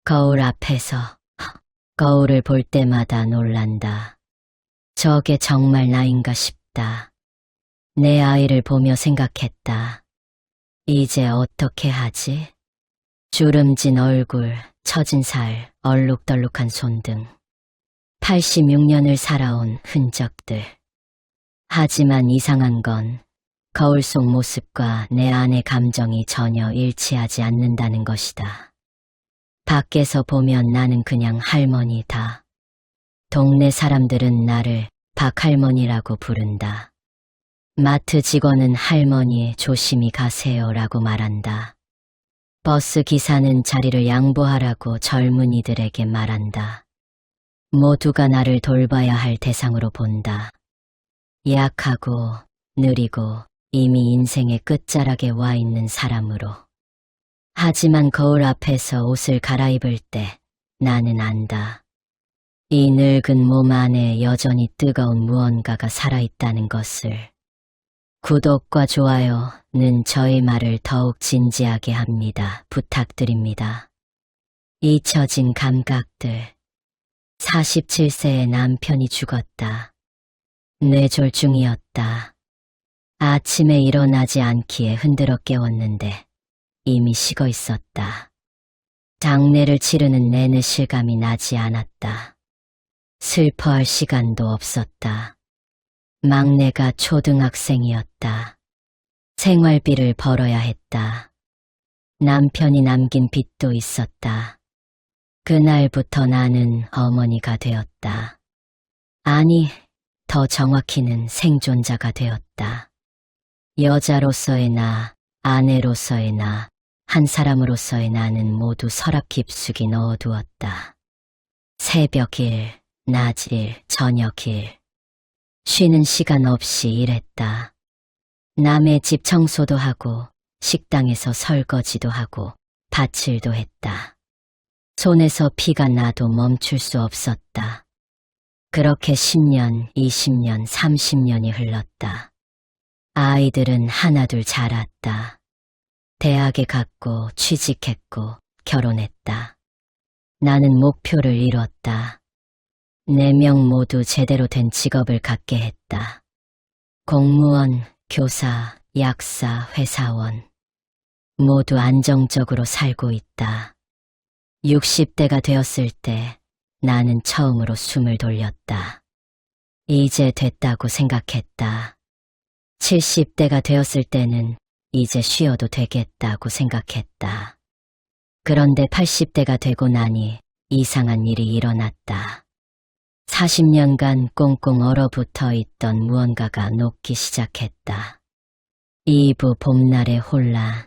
거울 앞에서 거울을 볼 때마다 놀란다. 저게 정말 나인가 싶다. 내 아이를 보며 생각했다. 이제 어떻게 하지? 주름진 얼굴, 처진 살, 얼룩덜룩한 손 등 86년을 살아온 흔적들. 하지만 이상한 건 거울 속 모습과 내 안의 감정이 전혀 일치하지 않는다는 것이다. 밖에서 보면 나는 그냥 할머니다. 동네 사람들은 나를 박할머니라고 부른다. 마트 직원은 할머니 조심히 가세요라고 말한다. 버스 기사는 자리를 양보하라고 젊은이들에게 말한다. 모두가 나를 돌봐야 할 대상으로 본다. 약하고 느리고 이미 인생의 끝자락에 와 있는 사람으로. 하지만 거울 앞에서 옷을 갈아입을 때 나는 안다. 이 늙은 몸 안에 여전히 뜨거운 무언가가 살아있다는 것을. 구독과 좋아요는 저의 말을 더욱 진지하게 합니다. 부탁드립니다. 잊혀진 감각들. 47세의 남편이 죽었다. 뇌졸중이었다. 아침에 일어나지 않기에 흔들어 깨웠는데 이미 식어 있었다. 장례를 치르는 내내 실감이 나지 않았다. 슬퍼할 시간도 없었다. 막내가 초등학생이었다. 생활비를 벌어야 했다. 남편이 남긴 빚도 있었다. 그날부터 나는 어머니가 되었다. 아니, 더 정확히는 생존자가 되었다. 여자로서의 나, 아내로서의 나, 한 사람으로서의 나는 모두 서랍 깊숙이 넣어두었다. 새벽 일, 낮 일, 저녁 일. 쉬는 시간 없이 일했다. 남의 집 청소도 하고 식당에서 설거지도 하고 밭일도 했다. 손에서 피가 나도 멈출 수 없었다. 그렇게 10년, 20년, 30년이 흘렀다. 아이들은 하나둘 자랐다. 대학에 갔고 취직했고 결혼했다. 나는 목표를 이뤘다. 4명 모두 제대로 된 직업을 갖게 했다. 공무원, 교사, 약사, 회사원 모두 안정적으로 살고 있다. 60대가 되었을 때 나는 처음으로 숨을 돌렸다. 이제 됐다고 생각했다. 70대가 되었을 때는 이제 쉬어도 되겠다고 생각했다. 그런데 80대가 되고 나니 이상한 일이 일어났다. 40년간 꽁꽁 얼어붙어 있던 무언가가 녹기 시작했다. 2부 봄날의 혼란.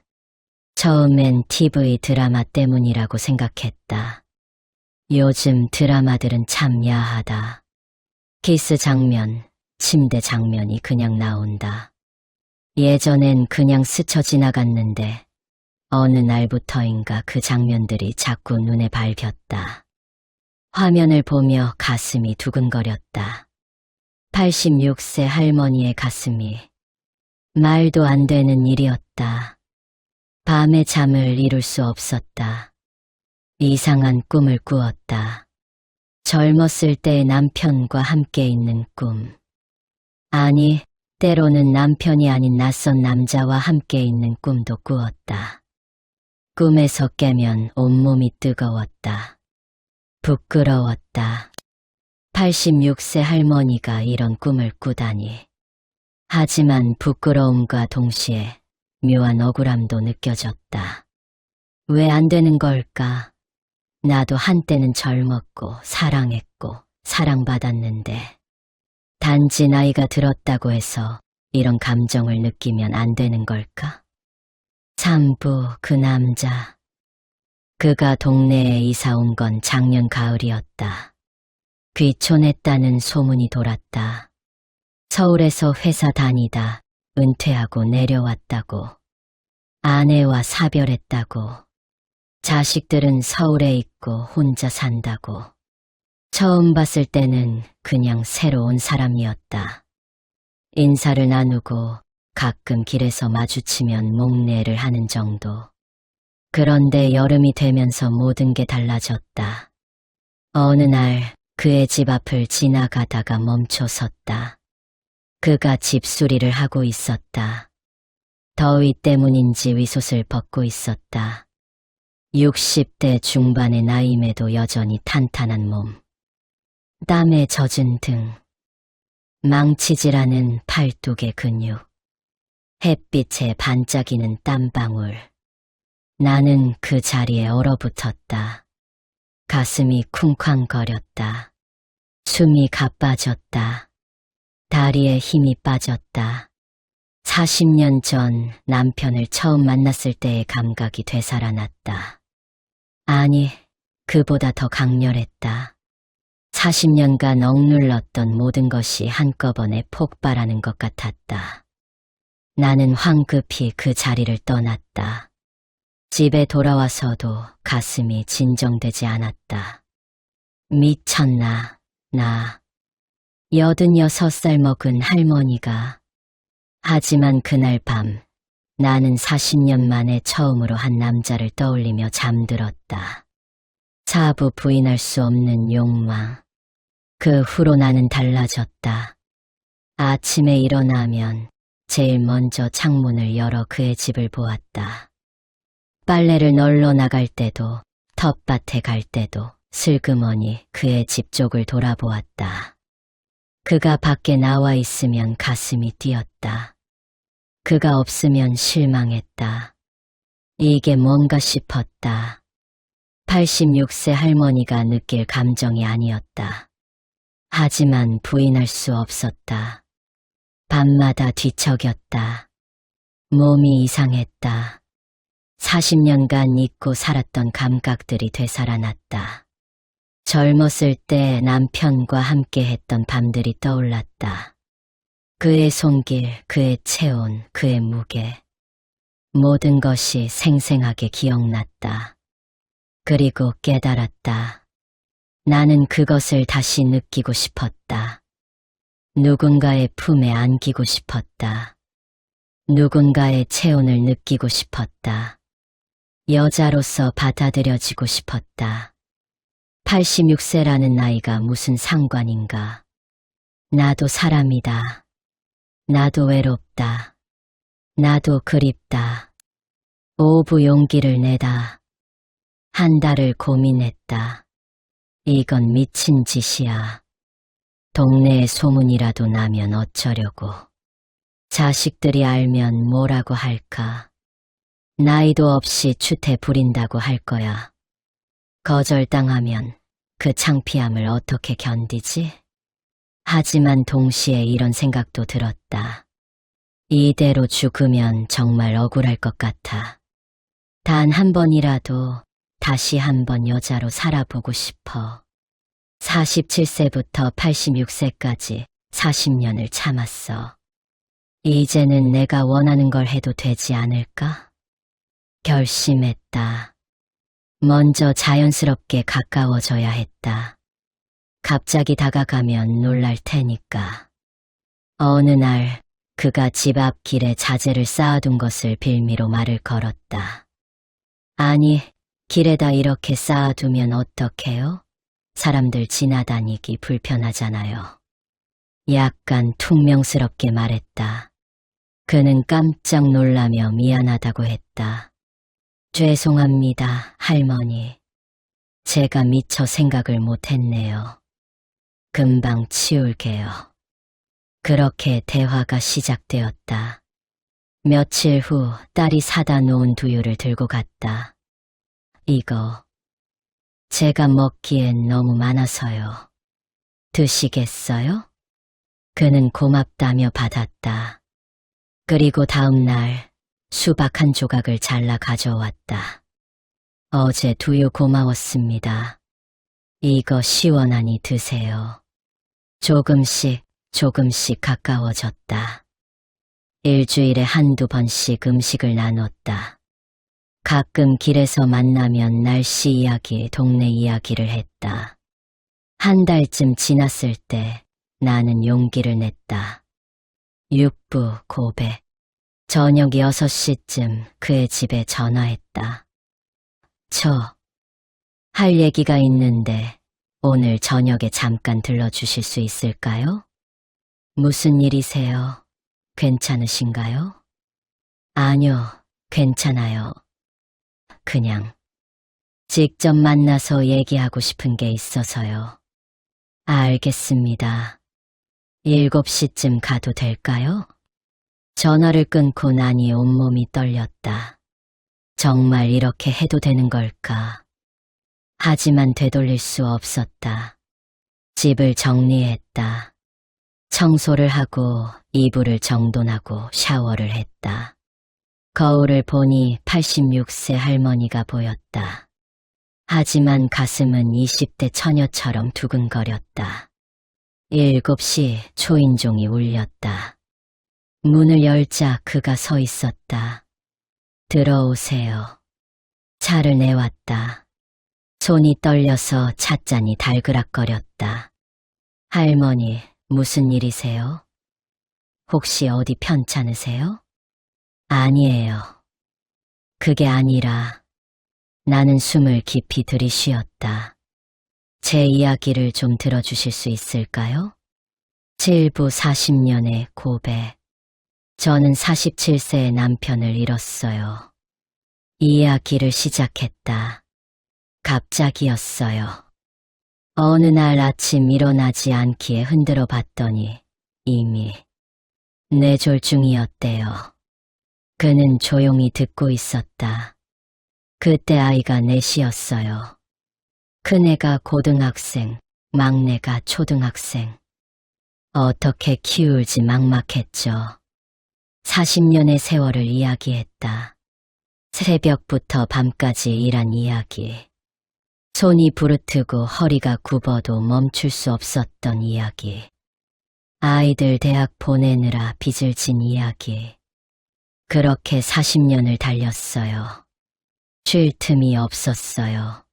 처음엔 TV 드라마 때문이라고 생각했다. 요즘 드라마들은 참 야하다. 키스 장면, 침대 장면이 그냥 나온다. 예전엔 그냥 스쳐 지나갔는데 어느 날부터인가 그 장면들이 자꾸 눈에 밟혔다. 화면을 보며 가슴이 두근거렸다. 86세 할머니의 가슴이. 말도 안 되는 일이었다. 밤에 잠을 이룰 수 없었다. 이상한 꿈을 꾸었다. 젊었을 때의 남편과 함께 있는 꿈. 아니, 때로는 남편이 아닌 낯선 남자와 함께 있는 꿈도 꾸었다. 꿈에서 깨면 온몸이 뜨거웠다. 부끄러웠다. 86세 할머니가 이런 꿈을 꾸다니. 하지만 부끄러움과 동시에 묘한 억울함도 느껴졌다. 왜 안 되는 걸까? 나도 한때는 젊었고 사랑했고 사랑받았는데 단지 나이가 들었다고 해서 이런 감정을 느끼면 안 되는 걸까? 3부 그 남자. 그가 동네에 이사 온 건 작년 가을이었다. 귀촌했다는 소문이 돌았다. 서울에서 회사 다니다 은퇴하고 내려왔다고. 아내와 사별했다고. 자식들은 서울에 있고 혼자 산다고. 처음 봤을 때는 그냥 새로운 사람이었다. 인사를 나누고 가끔 길에서 마주치면 목례를 하는 정도. 그런데 여름이 되면서 모든 게 달라졌다. 어느 날 그의 집 앞을 지나가다가 멈춰섰다. 그가 집수리를 하고 있었다. 더위 때문인지 위솥을 벗고 있었다. 60대 중반의 나이임에도 여전히 탄탄한 몸. 땀에 젖은 등. 망치질하는 팔뚝의 근육. 햇빛에 반짝이는 땀방울. 나는 그 자리에 얼어붙었다. 가슴이 쿵쾅거렸다. 숨이 가빠졌다. 다리에 힘이 빠졌다. 40년 전 남편을 처음 만났을 때의 감각이 되살아났다. 아니, 그보다 더 강렬했다. 40년간 억눌렀던 모든 것이 한꺼번에 폭발하는 것 같았다. 나는 황급히 그 자리를 떠났다. 집에 돌아와서도 가슴이 진정되지 않았다. 미쳤나, 나. 86살 먹은 할머니가. 하지만 그날 밤, 나는 40년 만에 처음으로 한 남자를 떠올리며 잠들었다. 사부 부인할 수 없는 욕망. 그 후로 나는 달라졌다. 아침에 일어나면 제일 먼저 창문을 열어 그의 집을 보았다. 빨래를 널러 나갈 때도, 텃밭에 갈 때도 슬그머니 그의 집 쪽을 돌아보았다. 그가 밖에 나와 있으면 가슴이 뛰었다. 그가 없으면 실망했다. 이게 뭔가 싶었다. 86세 할머니가 느낄 감정이 아니었다. 하지만 부인할 수 없었다. 밤마다 뒤척였다. 몸이 이상했다. 40년간 잊고 살았던 감각들이 되살아났다. 젊었을 때 남편과 함께 했던 밤들이 떠올랐다. 그의 손길, 그의 체온, 그의 무게. 모든 것이 생생하게 기억났다. 그리고 깨달았다. 나는 그것을 다시 느끼고 싶었다. 누군가의 품에 안기고 싶었다. 누군가의 체온을 느끼고 싶었다. 여자로서 받아들여지고 싶었다. 86세라는 나이가 무슨 상관인가. 나도 사람이다. 나도 외롭다. 나도 그립다. 오부 용기를 내다. 한 달을 고민했다. 이건 미친 짓이야. 동네에 소문이라도 나면 어쩌려고. 자식들이 알면 뭐라고 할까. 나이도 없이 추태 부린다고 할 거야. 거절당하면 그 창피함을 어떻게 견디지? 하지만 동시에 이런 생각도 들었다. 이대로 죽으면 정말 억울할 것 같아. 단 한 번이라도 다시 한번 여자로 살아보고 싶어. 47세부터 86세까지 40년을 참았어. 이제는 내가 원하는 걸 해도 되지 않을까? 결심했다. 먼저 자연스럽게 가까워져야 했다. 갑자기 다가가면 놀랄 테니까. 어느 날 그가 집 앞길에 자재를 쌓아둔 것을 빌미로 말을 걸었다. 아니, 길에다 이렇게 쌓아두면 어떡해요? 사람들 지나다니기 불편하잖아요. 약간 퉁명스럽게 말했다. 그는 깜짝 놀라며 미안하다고 했다. 죄송합니다, 할머니. 제가 미처 생각을 못했네요. 금방 치울게요. 그렇게 대화가 시작되었다. 며칠 후 딸이 사다 놓은 두유를 들고 갔다. 이거 제가 먹기엔 너무 많아서요. 드시겠어요? 그는 고맙다며 받았다. 그리고 다음 날 수박 한 조각을 잘라 가져왔다. 어제 두유 고마웠습니다. 이거 시원하니 드세요. 조금씩 가까워졌다. 일주일에 한두 번씩 음식을 나눴다. 가끔 길에서 만나면 날씨 이야기, 동네 이야기를 했다. 한 달쯤 지났을 때 나는 용기를 냈다. 육부 고백. 저녁 6시쯤 그의 집에 전화했다. 할 얘기가 있는데 오늘 저녁에 잠깐 들러주실 수 있을까요? 무슨 일이세요? 괜찮으신가요? 아니요, 괜찮아요. 그냥 직접 만나서 얘기하고 싶은 게 있어서요. 알겠습니다. 7시쯤 가도 될까요? 전화를 끊고 나니 온몸이 떨렸다. 정말 이렇게 해도 되는 걸까? 하지만 되돌릴 수 없었다. 집을 정리했다. 청소를 하고 이불을 정돈하고 샤워를 했다. 거울을 보니 86세 할머니가 보였다. 하지만 가슴은 20대 처녀처럼 두근거렸다. 7시 초인종이 울렸다. 문을 열자 그가 서 있었다. 들어오세요. 차를 내왔다. 손이 떨려서 찻잔이 달그락거렸다. 할머니, 무슨 일이세요? 혹시 어디 편찮으세요? 아니에요. 그게 아니라 나는 숨을 깊이 들이쉬었다. 제 이야기를 좀 들어주실 수 있을까요? 7부 40년의 고백. 저는 47세의 남편을 잃었어요. 이야기를 시작했다. 갑자기였어요. 어느 날 아침 일어나지 않기에 흔들어 봤더니 이미 뇌졸중이었대요. 그는 조용히 듣고 있었다. 그때 아이가 넷이었어요. 큰애가 고등학생, 막내가 초등학생. 어떻게 키울지 막막했죠. 40년의 세월을 이야기했다. 새벽부터 밤까지 일한 이야기. 손이 부르트고 허리가 굽어도 멈출 수 없었던 이야기. 아이들 대학 보내느라 빚을 진 이야기. 그렇게 40년을 달렸어요. 쉴 틈이 없었어요.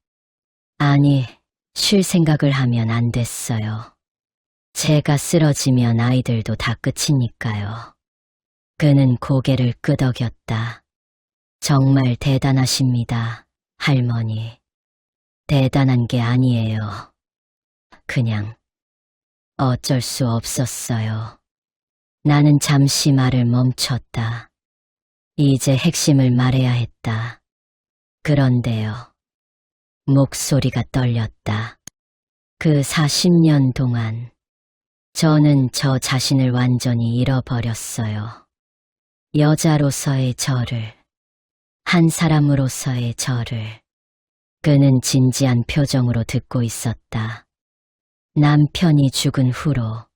아니, 쉴 생각을 하면 안 됐어요. 제가 쓰러지면 아이들도 다 끝이니까요. 그는 고개를 끄덕였다. 정말 대단하십니다, 할머니. 대단한 게 아니에요. 그냥 어쩔 수 없었어요. 나는 잠시 말을 멈췄다. 이제 핵심을 말해야 했다. 그런데요. 목소리가 떨렸다. 그 40년 동안 저는 저 자신을 완전히 잃어버렸어요. 여자로서의 저를, 한 사람으로서의 저를. 그는 진지한 표정으로 듣고 있었다. 남편이 죽은 후로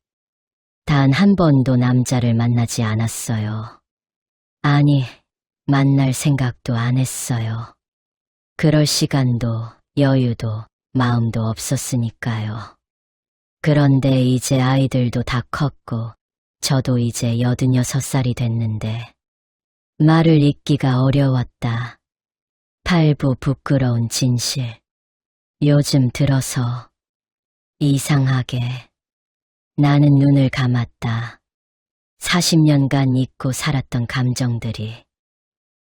단 한 번도 남자를 만나지 않았어요. 아니, 만날 생각도 안 했어요. 그럴 시간도 여유도 마음도 없었으니까요. 그런데 이제 아이들도 다 컸고 저도 이제 86살이 됐는데 말을 잇기가 어려웠다. 팔부 부끄러운 진실. 요즘 들어서 이상하게 나는 눈을 감았다. 40년간 잊고 살았던 감정들이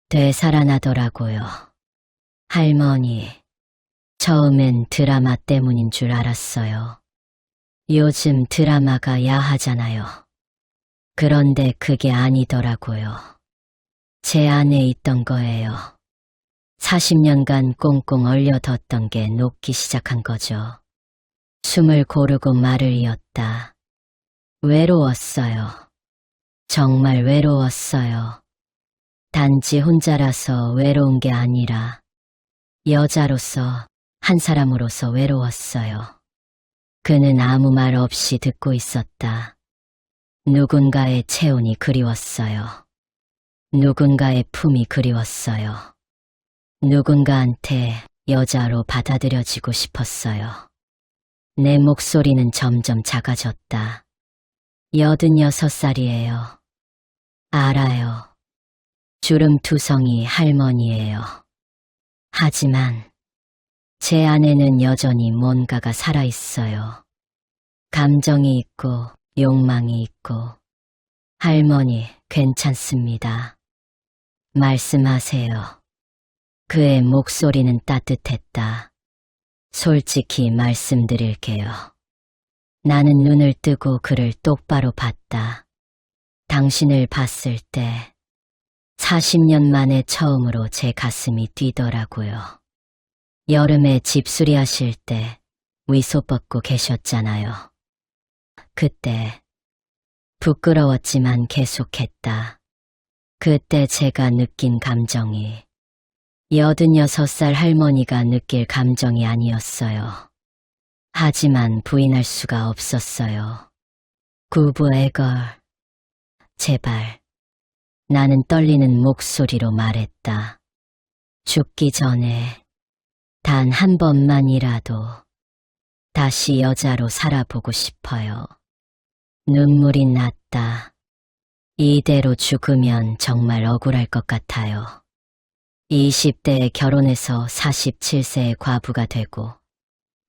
되살아나더라고요. 할머니, 처음엔 드라마 때문인 줄 알았어요. 요즘 드라마가 야하잖아요. 그런데 그게 아니더라고요. 제 안에 있던 거예요. 40년간 꽁꽁 얼려뒀던 게 녹기 시작한 거죠. 숨을 고르고 말을 이었다. 외로웠어요. 정말 외로웠어요. 단지 혼자라서 외로운 게 아니라 여자로서, 한 사람으로서 외로웠어요. 그는 아무 말 없이 듣고 있었다. 누군가의 체온이 그리웠어요. 누군가의 품이 그리웠어요. 누군가한테 여자로 받아들여지고 싶었어요. 내 목소리는 점점 작아졌다. 86살이에요. 알아요. 주름투성이 할머니예요. 하지만 제 안에는 여전히 뭔가가 살아있어요. 감정이 있고 욕망이 있고. 할머니, 괜찮습니다. 말씀하세요. 그의 목소리는 따뜻했다. 솔직히 말씀드릴게요. 나는 눈을 뜨고 그를 똑바로 봤다. 당신을 봤을 때 40년 만에 처음으로 제 가슴이 뛰더라고요. 여름에 집수리 하실 때 위소 뻗고 계셨잖아요. 그때 부끄러웠지만 계속했다. 그때 제가 느낀 감정이 86살 할머니가 느낄 감정이 아니었어요. 하지만 부인할 수가 없었어요. 구부 애걸. 제발. 나는 떨리는 목소리로 말했다. 죽기 전에 단 한 번만이라도 다시 여자로 살아보고 싶어요. 눈물이 났다. 이대로 죽으면 정말 억울할 것 같아요. 20대에 결혼해서 47세에 과부가 되고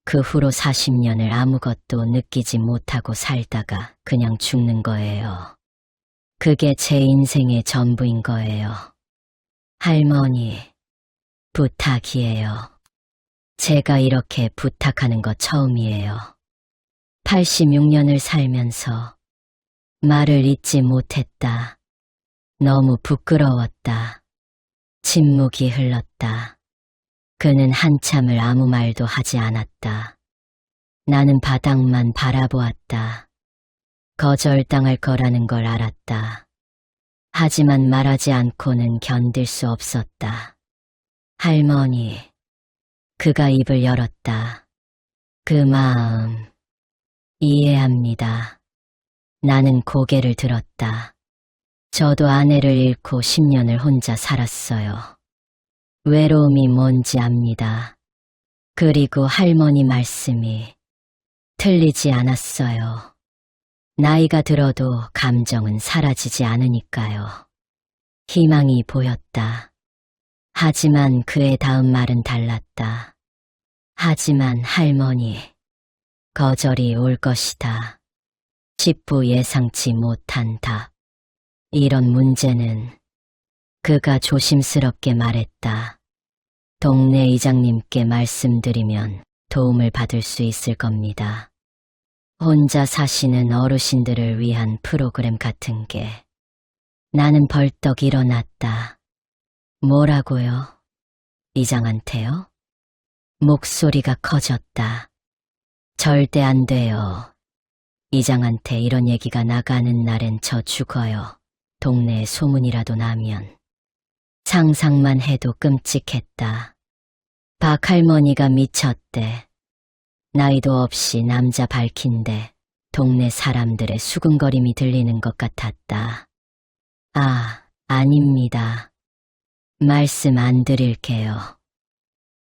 그 후로 40년을 아무것도 느끼지 못하고 살다가 그냥 죽는 거예요. 그게 제 인생의 전부인 거예요. 할머니, 부탁이에요. 제가 이렇게 부탁하는 거 처음이에요. 86년을 살면서 말을 잇지 못했다. 너무 부끄러웠다. 침묵이 흘렀다. 그는 한참을 아무 말도 하지 않았다. 나는 바닥만 바라보았다. 거절당할 거라는 걸 알았다. 하지만 말하지 않고는 견딜 수 없었다. 할머니, 그가 입을 열었다. 그 마음, 이해합니다. 나는 고개를 들었다. 저도 아내를 잃고 10년을 혼자 살았어요. 외로움이 뭔지 압니다. 그리고 할머니 말씀이 틀리지 않았어요. 나이가 들어도 감정은 사라지지 않으니까요. 희망이 보였다. 하지만 그의 다음 말은 달랐다. 하지만 할머니, 거절이 올 것이다. 직부 예상치 못한 답. 이런 문제는 그가 조심스럽게 말했다. 동네 이장님께 말씀드리면 도움을 받을 수 있을 겁니다. 혼자 사시는 어르신들을 위한 프로그램 같은 게. 나는 벌떡 일어났다. 뭐라고요? 이장한테요? 목소리가 커졌다. 절대 안 돼요. 이장한테 이런 얘기가 나가는 날엔 저 죽어요. 동네에 소문이라도 나면. 상상만 해도 끔찍했다. 박 할머니가 미쳤대. 나이도 없이 남자 밝힌데 동네 사람들의 수군거림이 들리는 것 같았다. 아, 아닙니다. 말씀 안 드릴게요.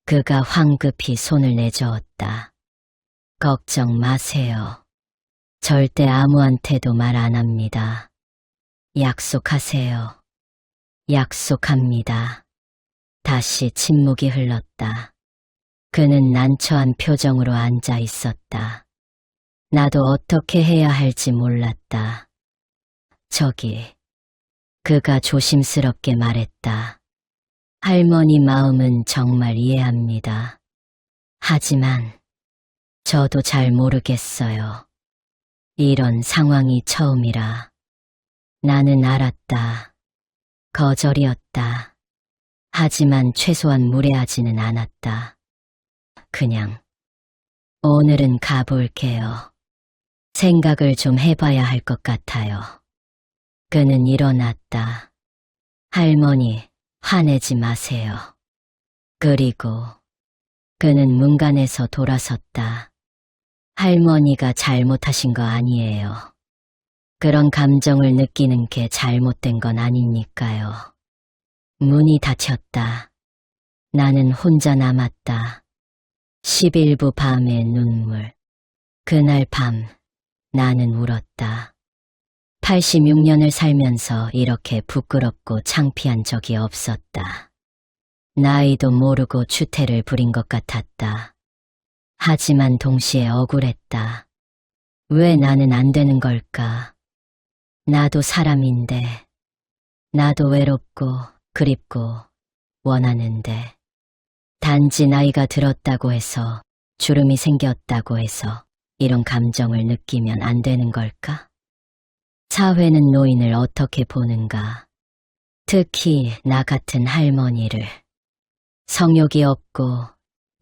그가 황급히 손을 내저었다. 걱정 마세요. 절대 아무한테도 말 안 합니다. 약속하세요. 약속합니다. 다시 침묵이 흘렀다. 그는 난처한 표정으로 앉아 있었다. 나도 어떻게 해야 할지 몰랐다. 저기, 그가 조심스럽게 말했다. 할머니 마음은 정말 이해합니다. 하지만 저도 잘 모르겠어요. 이런 상황이 처음이라. 나는 알았다. 거절이었다. 하지만 최소한 무례하지는 않았다. 그냥 오늘은 가볼게요. 생각을 좀 해봐야 할 것 같아요. 그는 일어났다. 할머니, 화내지 마세요. 그리고 그는 문간에서 돌아섰다. 할머니가 잘못하신 거 아니에요. 그런 감정을 느끼는 게 잘못된 건 아니니까요. 문이 닫혔다. 나는 혼자 남았다. 11부 밤의 눈물. 그날 밤 나는 울었다. 86년을 살면서 이렇게 부끄럽고 창피한 적이 없었다. 나이도 모르고 추태를 부린 것 같았다. 하지만 동시에 억울했다. 왜 나는 안 되는 걸까? 나도 사람인데, 나도 외롭고 그립고 원하는데. 단지 나이가 들었다고 해서, 주름이 생겼다고 해서 이런 감정을 느끼면 안 되는 걸까? 사회는 노인을 어떻게 보는가? 특히 나 같은 할머니를. 성욕이 없고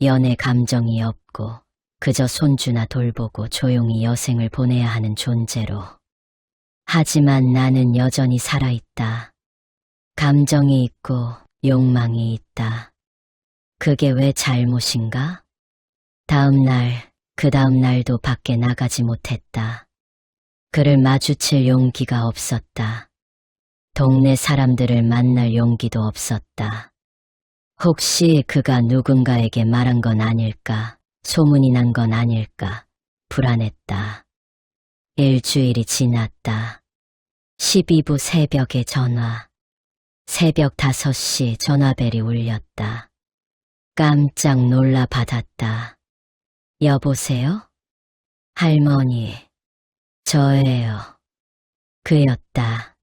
연애 감정이 없고 그저 손주나 돌보고 조용히 여생을 보내야 하는 존재로. 하지만 나는 여전히 살아있다. 감정이 있고 욕망이 있다. 그게 왜 잘못인가? 그 다음 날도 밖에 나가지 못했다. 그를 마주칠 용기가 없었다. 동네 사람들을 만날 용기도 없었다. 혹시 그가 누군가에게 말한 건 아닐까? 소문이 난 건 아닐까? 불안했다. 일주일이 지났다. 12부 새벽에 전화. 새벽 5시 전화벨이 울렸다. 깜짝 놀라 받았다. 여보세요? 할머니, 저예요. 그였다.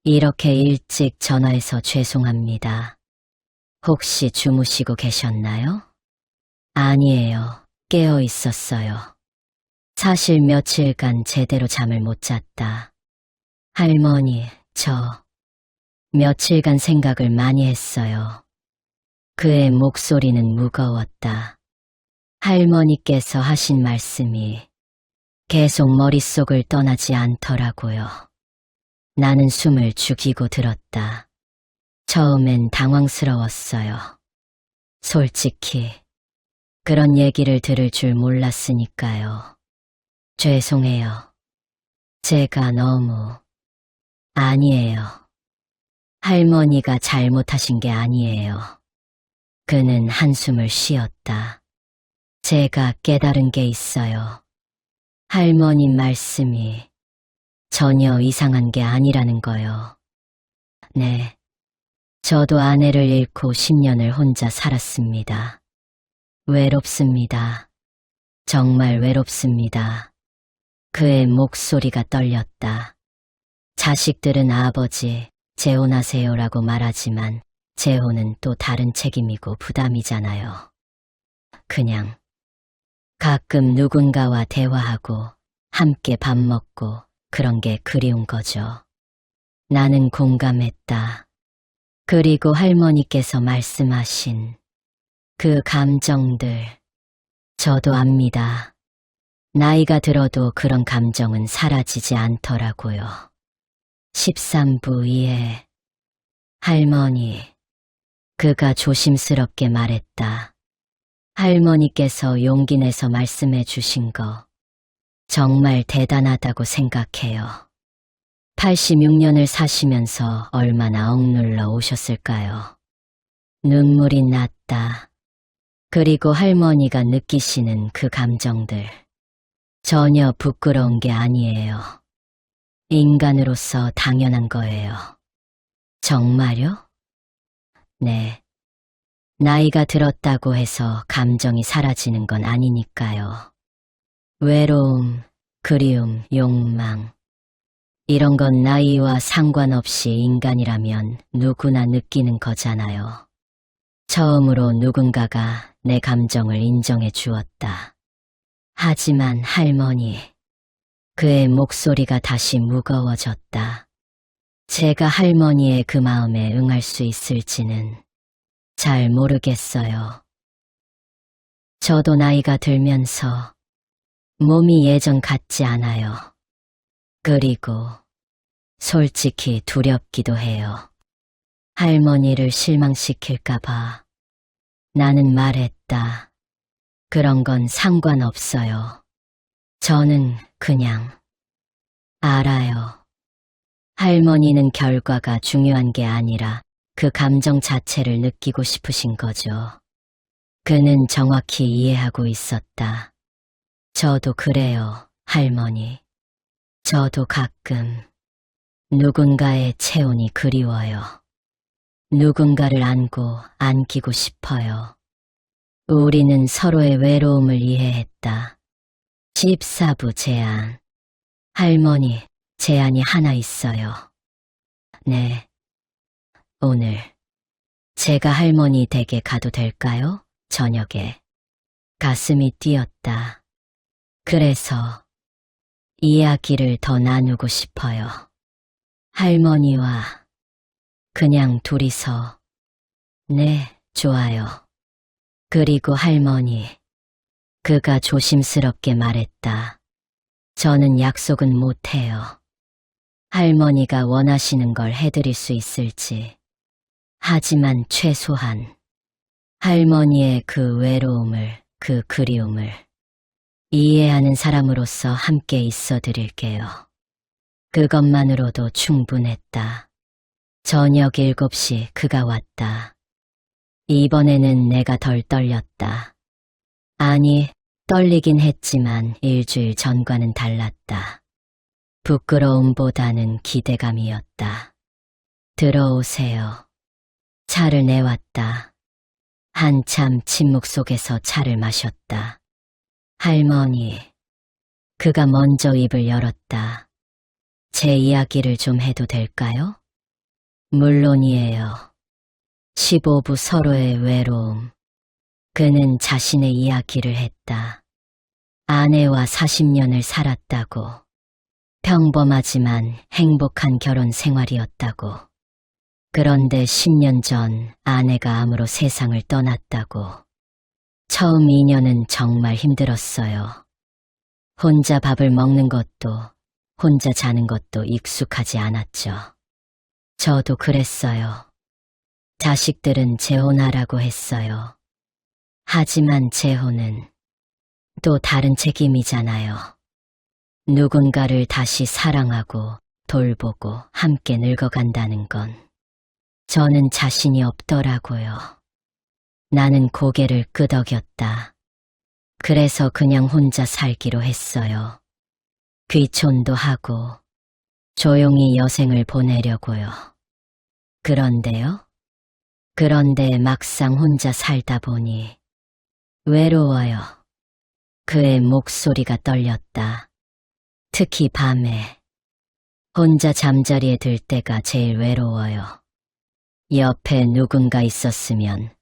이렇게 일찍 전화해서 죄송합니다. 혹시 주무시고 계셨나요? 아니에요. 깨어 있었어요. 사실 며칠간 제대로 잠을 못 잤다. 할머니, 저 며칠간 생각을 많이 했어요. 그의 목소리는 무거웠다. 할머니께서 하신 말씀이 계속 머릿속을 떠나지 않더라고요. 나는 숨을 죽이고 들었다. 처음엔 당황스러웠어요. 솔직히 그런 얘기를 들을 줄 몰랐으니까요. 죄송해요. 제가 너무... 아니에요. 할머니가 잘못하신 게 아니에요. 그는 한숨을 쉬었다. 제가 깨달은 게 있어요. 할머니 말씀이 전혀 이상한 게 아니라는 거요. 네. 저도 아내를 잃고 10년을 혼자 살았습니다. 외롭습니다. 정말 외롭습니다. 그의 목소리가 떨렸다. 자식들은 아버지, 재혼하세요라고 말하지만 재혼은 또 다른 책임이고 부담이잖아요. 그냥 가끔 누군가와 대화하고 함께 밥 먹고 그런 게 그리운 거죠. 나는 공감했다. 그리고 할머니께서 말씀하신 그 감정들, 저도 압니다. 나이가 들어도 그런 감정은 사라지지 않더라고요. 13부 이에 할머니, 그가 조심스럽게 말했다. 할머니께서 용기 내서 말씀해 주신 거 정말 대단하다고 생각해요. 86년을 사시면서 얼마나 억눌러 오셨을까요? 눈물이 났다. 그리고 할머니가 느끼시는 그 감정들 전혀 부끄러운 게 아니에요. 인간으로서 당연한 거예요. 정말요? 네. 나이가 들었다고 해서 감정이 사라지는 건 아니니까요. 외로움, 그리움, 욕망. 이런 건 나이와 상관없이 인간이라면 누구나 느끼는 거잖아요. 처음으로 누군가가 내 감정을 인정해 주었다. 하지만 할머니, 그의 목소리가 다시 무거워졌다. 제가 할머니의 그 마음에 응할 수 있을지는 잘 모르겠어요. 저도 나이가 들면서 몸이 예전 같지 않아요. 그리고 솔직히 두렵기도 해요. 할머니를 실망시킬까봐. 나는 말했다. 그런 건 상관없어요. 저는 그냥 알아요. 할머니는 결과가 중요한 게 아니라 그 감정 자체를 느끼고 싶으신 거죠. 그는 정확히 이해하고 있었다. 저도 그래요, 할머니. 저도 가끔 누군가의 체온이 그리워요. 누군가를 안고 안기고 싶어요. 우리는 서로의 외로움을 이해했다. 14부 제안. 할머니, 제안이 하나 있어요. 네. 오늘 제가 할머니 댁에 가도 될까요? 저녁에. 가슴이 뛰었다. 그래서 이야기를 더 나누고 싶어요. 할머니와 그냥 둘이서. 네, 좋아요. 그리고 할머니, 그가 조심스럽게 말했다. 저는 약속은 못해요. 할머니가 원하시는 걸 해드릴 수 있을지. 하지만 최소한 할머니의 그 외로움을, 그 그리움을 이해하는 사람으로서 함께 있어 드릴게요. 그것만으로도 충분했다. 저녁 7시 그가 왔다. 이번에는 내가 덜 떨렸다. 아니, 떨리긴 했지만 일주일 전과는 달랐다. 부끄러움보다는 기대감이었다. 들어오세요. 차를 내왔다. 한참 침묵 속에서 차를 마셨다. 할머니, 그가 먼저 입을 열었다. 제 이야기를 좀 해도 될까요? 물론이에요. 15부 서로의 외로움. 그는 자신의 이야기를 했다. 아내와 40년을 살았다고. 평범하지만 행복한 결혼 생활이었다고. 그런데 10년 전 아내가 암으로 세상을 떠났다고. 처음 2년은 정말 힘들었어요. 혼자 밥을 먹는 것도, 혼자 자는 것도 익숙하지 않았죠. 저도 그랬어요. 자식들은 재혼하라고 했어요. 하지만 재혼은 또 다른 책임이잖아요. 누군가를 다시 사랑하고 돌보고 함께 늙어간다는 건 저는 자신이 없더라고요. 나는 고개를 끄덕였다. 그래서 그냥 혼자 살기로 했어요. 귀촌도 하고 조용히 여생을 보내려고요. 그런데 막상 혼자 살다 보니 외로워요. 그의 목소리가 떨렸다. 특히 밤에 혼자 잠자리에 들 때가 제일 외로워요. 옆에 누군가 있었으면,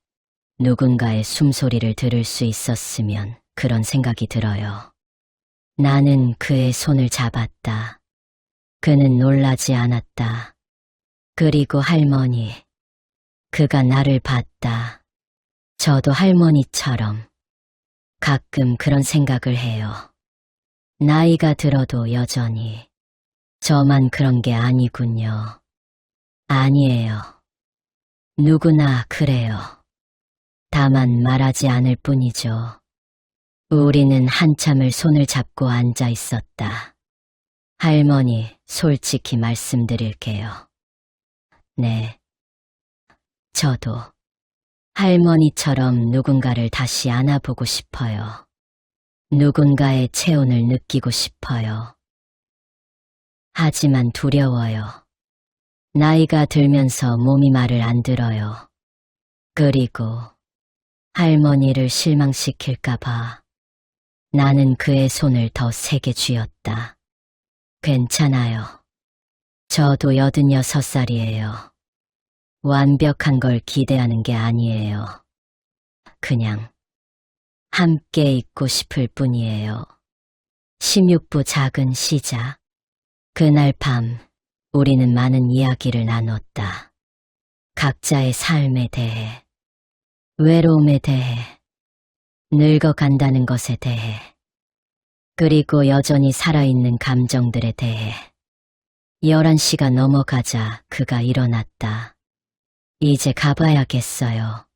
누군가의 숨소리를 들을 수 있었으면 그런 생각이 들어요. 나는 그의 손을 잡았다. 그는 놀라지 않았다. 그리고 할머니, 그가 나를 봤다. 저도 할머니처럼 가끔 그런 생각을 해요. 나이가 들어도 여전히 저만 그런 게 아니군요. 아니에요. 누구나 그래요. 다만 말하지 않을 뿐이죠. 우리는 한참을 손을 잡고 앉아 있었다. 할머니, 솔직히 말씀드릴게요. 네. 저도 할머니처럼 누군가를 다시 안아보고 싶어요. 누군가의 체온을 느끼고 싶어요. 하지만 두려워요. 나이가 들면서 몸이 말을 안 들어요. 그리고 할머니를 실망시킬까봐 나는 그의 손을 더 세게 쥐었다. 괜찮아요. 저도 86살이에요. 완벽한 걸 기대하는 게 아니에요. 그냥 함께 있고 싶을 뿐이에요. 16부 작은 시작. 그날 밤 우리는 많은 이야기를 나눴다. 각자의 삶에 대해, 외로움에 대해, 늙어간다는 것에 대해, 그리고 여전히 살아있는 감정들에 대해. 11시가 넘어가자 그가 일어났다. 이제 가봐야겠어요.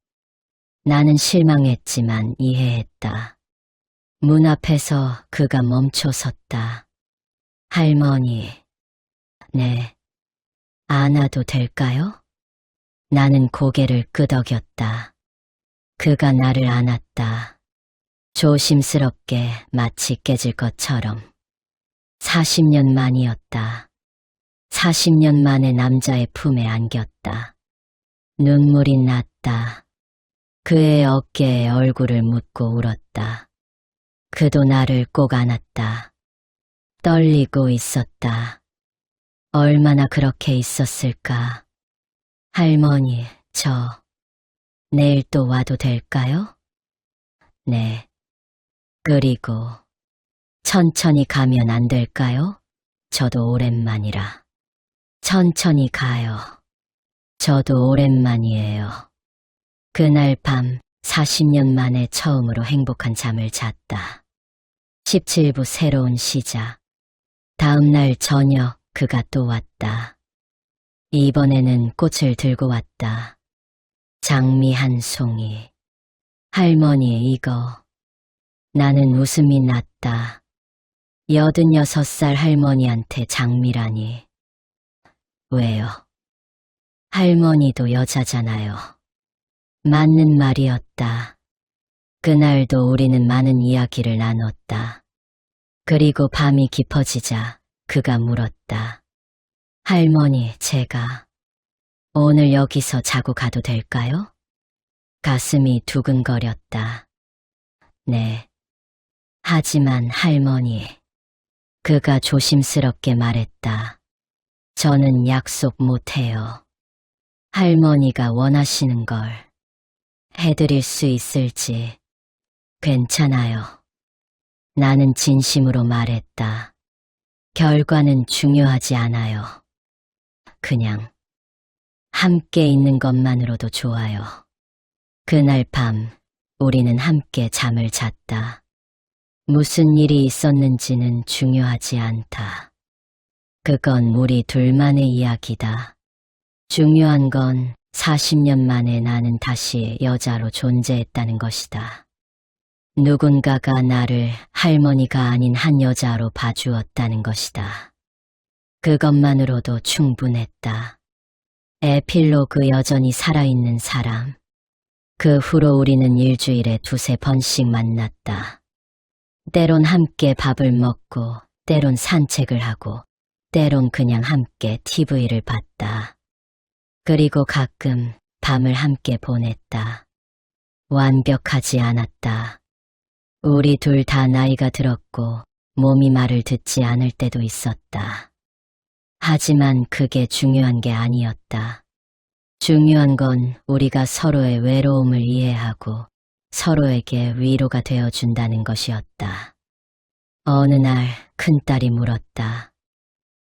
나는 실망했지만 이해했다. 문 앞에서 그가 멈춰섰다. 할머니, 네, 안아도 될까요? 나는 고개를 끄덕였다. 그가 나를 안았다. 조심스럽게 마치 깨질 것처럼. 40년 만이었다. 40년 만에 남자의 품에 안겼다. 눈물이 났다. 그의 어깨에 얼굴을 묻고 울었다. 그도 나를 꼭 안았다. 떨리고 있었다. 얼마나 그렇게 있었을까. 할머니, 저 내일 또 와도 될까요? 네. 그리고 천천히 가면 안 될까요? 저도 오랜만이라. 천천히 가요. 저도 오랜만이에요. 그날 밤 40년 만에 처음으로 행복한 잠을 잤다. 17부 새로운 시작. 다음 날 저녁 그가 또 왔다. 이번에는 꽃을 들고 왔다. 장미 한 송이. 할머니 이거. 나는 웃음이 났다. 86살 할머니한테 장미라니. 왜요? 할머니도 여자잖아요. 맞는 말이었다. 그날도 우리는 많은 이야기를 나눴다. 그리고 밤이 깊어지자 그가 물었다. 할머니, 제가 오늘 여기서 자고 가도 될까요? 가슴이 두근거렸다. 네. 하지만 할머니, 그가 조심스럽게 말했다. 저는 약속 못해요. 할머니가 원하시는 걸 해드릴 수 있을지. 괜찮아요. 나는 진심으로 말했다. 결과는 중요하지 않아요. 그냥 함께 있는 것만으로도 좋아요. 그날 밤 우리는 함께 잠을 잤다. 무슨 일이 있었는지는 중요하지 않다. 그건 우리 둘만의 이야기다. 중요한 건 40년 만에 나는 다시 여자로 존재했다는 것이다. 누군가가 나를 할머니가 아닌 한 여자로 봐주었다는 것이다. 그것만으로도 충분했다. 에필로그 여전히 살아있는 사람. 그 후로 우리는 일주일에 2~3번씩 만났다. 때론 함께 밥을 먹고, 때론 산책을 하고, 때론 그냥 함께 TV를 봤다. 그리고 가끔 밤을 함께 보냈다. 완벽하지 않았다. 우리 둘 다 나이가 들었고 몸이 말을 듣지 않을 때도 있었다. 하지만 그게 중요한 게 아니었다. 중요한 건 우리가 서로의 외로움을 이해하고 서로에게 위로가 되어준다는 것이었다. 어느 날 큰딸이 물었다.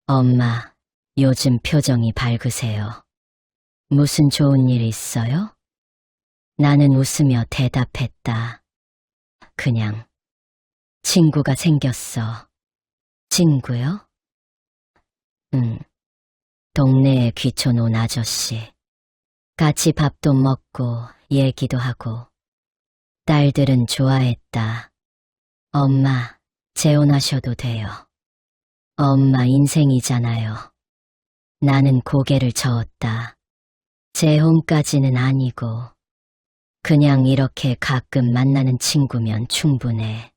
엄마, 요즘 표정이 밝으세요. 무슨 좋은 일 있어요? 나는 웃으며 대답했다. 그냥 친구가 생겼어. 친구요? 응. 동네에 귀촌 아저씨. 같이 밥도 먹고 얘기도 하고. 딸들은 좋아했다. 엄마, 재혼하셔도 돼요. 엄마 인생이잖아요. 나는 고개를 저었다. 재혼까지는 아니고 그냥 이렇게 가끔 만나는 친구면 충분해.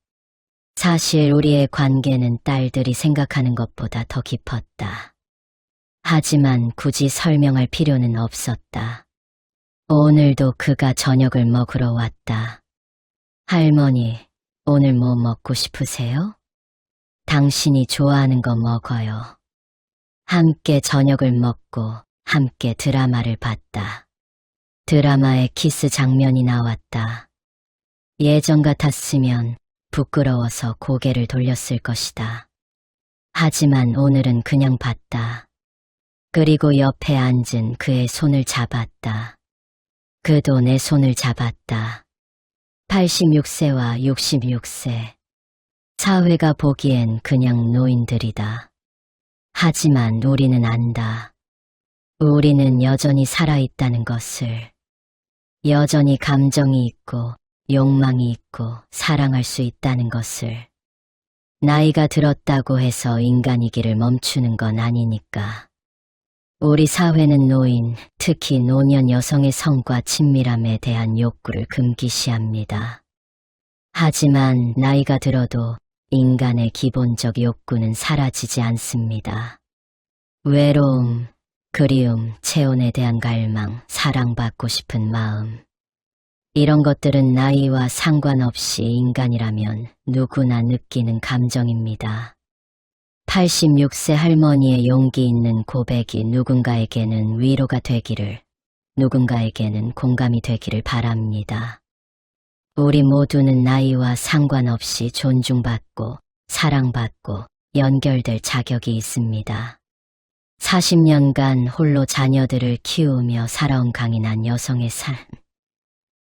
사실 우리의 관계는 딸들이 생각하는 것보다 더 깊었다. 하지만 굳이 설명할 필요는 없었다. 오늘도 그가 저녁을 먹으러 왔다. 할머니, 오늘 뭐 먹고 싶으세요? 당신이 좋아하는 거 먹어요. 함께 저녁을 먹고 함께 드라마를 봤다. 드라마에 키스 장면이 나왔다. 예전 같았으면 부끄러워서 고개를 돌렸을 것이다. 하지만 오늘은 그냥 봤다. 그리고 옆에 앉은 그의 손을 잡았다. 그도 내 손을 잡았다. 86세와 66세. 사회가 보기엔 그냥 노인들이다. 하지만 우리는 안다. 우리는 여전히 살아있다는 것을. 여전히 감정이 있고 욕망이 있고 사랑할 수 있다는 것을. 나이가 들었다고 해서 인간이기를 멈추는 건 아니니까. 우리 사회는 노인, 특히 노년 여성의 성과 친밀함에 대한 욕구를 금기시합니다. 하지만 나이가 들어도 인간의 기본적 욕구는 사라지지 않습니다. 외로움, 그리움, 체온에 대한 갈망, 사랑받고 싶은 마음. 이런 것들은 나이와 상관없이 인간이라면 누구나 느끼는 감정입니다. 86세 할머니의 용기 있는 고백이 누군가에게는 위로가 되기를 누군가에게는 공감이 되기를 바랍니다. 우리 모두는 나이와 상관없이 존중받고 사랑받고 연결될 자격이 있습니다. 40년간 홀로 자녀들을 키우며 살아온 강인한 여성의 삶.